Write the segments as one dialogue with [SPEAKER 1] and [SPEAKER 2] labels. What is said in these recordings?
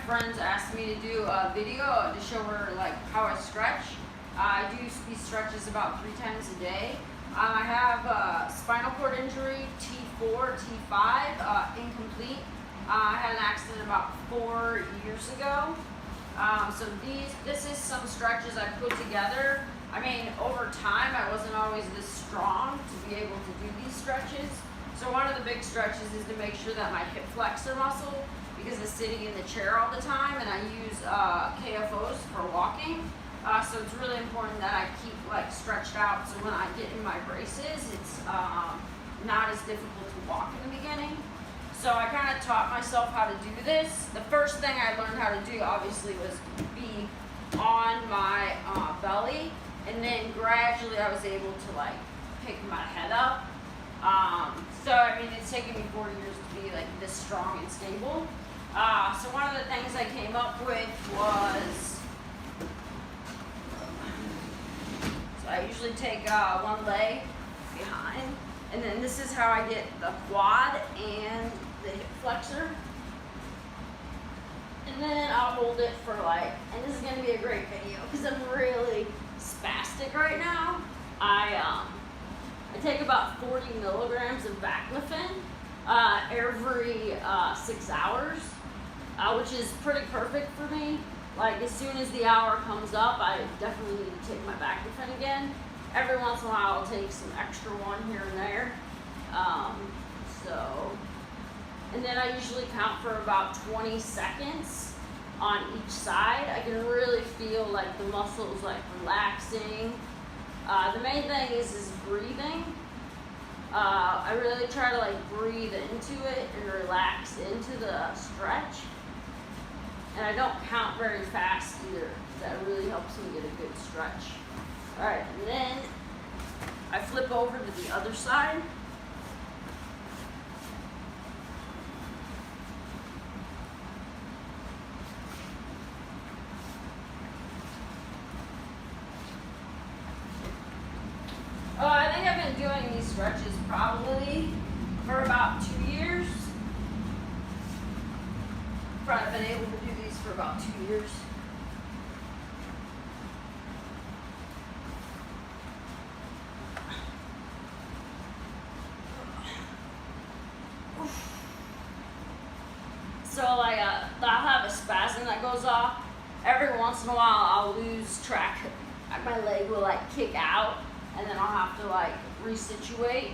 [SPEAKER 1] friends asked me to do a video to show her like how I stretch. I do these stretches about 3 times a day. I have a spinal cord injury, T4, T5, incomplete. I had an accident about 4 years ago. So this is some stretches I put together. I mean, over time, I wasn't always this strong to be able to do these stretches. So one of the big stretches is to make sure that my hip flexor muscle, because I'm sitting in the chair all the time and I use KFOs for walking. So it's really important that I keep like stretched out, so when I get in my braces, it's not as difficult to walk in the beginning. So I kind of taught myself how to do this. The first thing I learned how to do, obviously, was be on my belly, and then gradually I was able to like pick my head up. So I mean, it's taken me 4 years to be like this strong and stable. So one of the things I came up with was, so I usually take one leg behind, and then this is how I get the quad and the hip flexor. And then I'll hold it for like, and this is going to be a great video because I'm really spastic right now. I take about 40 milligrams of baclofen every 6 hours, which is pretty perfect for me. Like as soon as the hour comes up, I definitely need to take my baclofen again. Every once in a while I'll take some extra one here and there. And then I usually count for about 20 seconds on each side. I can really feel like the muscles like relaxing. The main thing is breathing. I really try to like breathe into it and relax into the stretch. And I don't count very fast either. That really helps me get a good stretch. All right, and then I flip over to the other side. I think I've been doing these stretches probably for about 2 years. Probably been able to do these for about 2 years. So like I'll have a spasm that goes off. Every once in a while I'll lose track. My leg will like kick out, and then I'll have to like resituate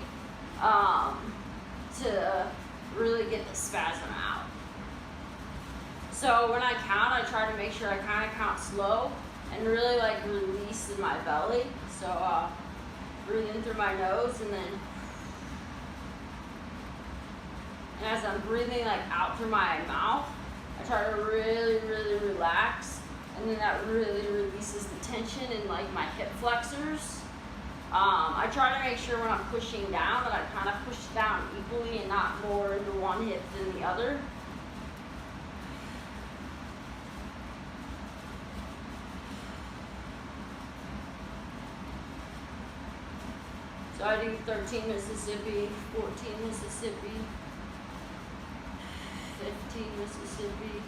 [SPEAKER 1] to really get the spasm out. So when I count, I try to make sure I kind of count slow and really like release in my belly. So breathe in through my nose, and then as I'm breathing like out through my mouth, I try to really, really relax, and then that really releases the tension in like my hip flexors. I try to make sure when I'm pushing down that I kind of push down equally and not more into one hip than the other. So I do 13 Mississippi, 14 Mississippi, 15 Mississippi,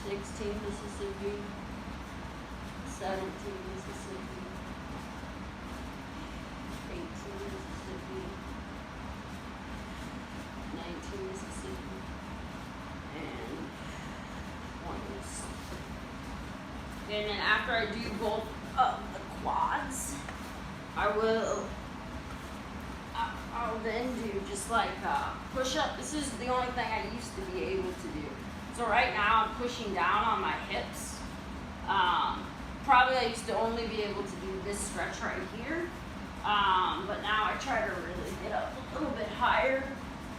[SPEAKER 1] 16 Mississippi, 17 Mississippi, 18 Mississippi, 19 Mississippi, and 1 Mississippi. And then after I do both of the quads, I'll then do just like push-up. This is the only thing I used to be able to do. So right now I'm pushing down on my hips. Probably I used to only be able to do this stretch right here. But now I try to really get up a little bit higher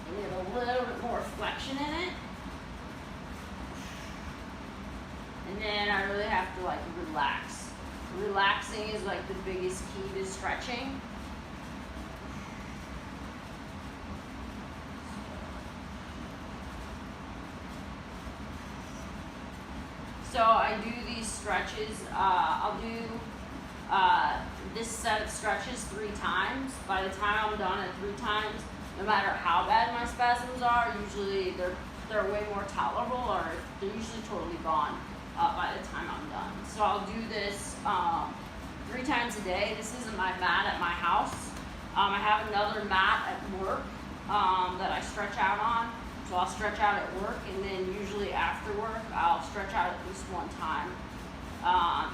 [SPEAKER 1] and get a little bit more flexion in it. And then I really have to like relax. Relaxing is like the biggest key to stretching. So I do these stretches. I'll do this set of stretches 3 times. By the time I'm done at 3 times, no matter how bad my spasms are, usually they're they're way more tolerable, or they're usually totally gone by the time I'm done. So I'll do this 3 times a day. This isn't my mat at my house. I have another mat at work that I stretch out on. So I'll stretch out at work, and then usually after work, I'll stretch out at least 1 time.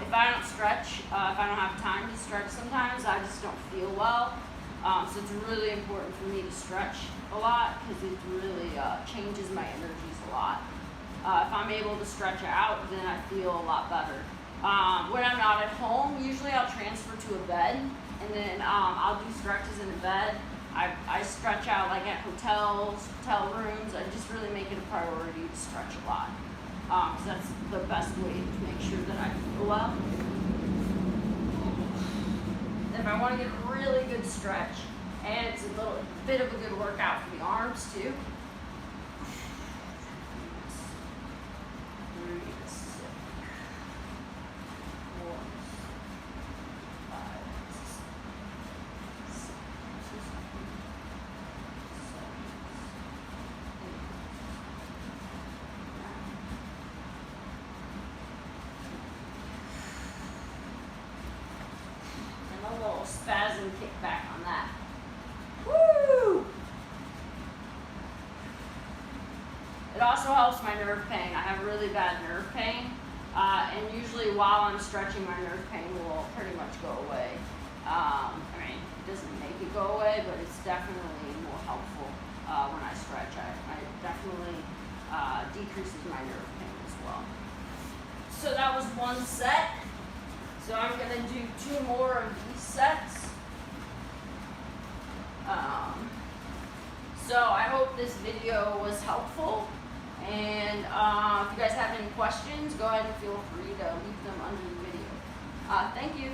[SPEAKER 1] If I don't stretch, if I don't have time to stretch sometimes, I just don't feel well. So it's really important for me to stretch a lot, because it really changes my energies a lot. If I'm able to stretch out, then I feel a lot better. When I'm not at home, usually I'll transfer to a bed, and then I'll do stretches in the bed. I stretch out like at hotels, hotel rooms. I just really make it a priority to stretch a lot, because that's the best way to make sure that I feel well. If I want to get a really good stretch, and it's a little bit of a good workout for the arms too. 3, 6, 4, 5, 6, 7, 8, 9. A little spasm kickback on that. Woo! It also helps my nerve pain. I have really bad nerve pain, and usually while I'm stretching, my nerve pain will pretty much go away. I mean, it doesn't make it go away, but it's definitely more helpful when I stretch. It definitely decreases my nerve pain as well. So that was 1 set. So I'm going to do 2 more of these sets. So I hope this video was helpful. And if you guys have any questions, go ahead and feel free to leave them under the video. Thank you.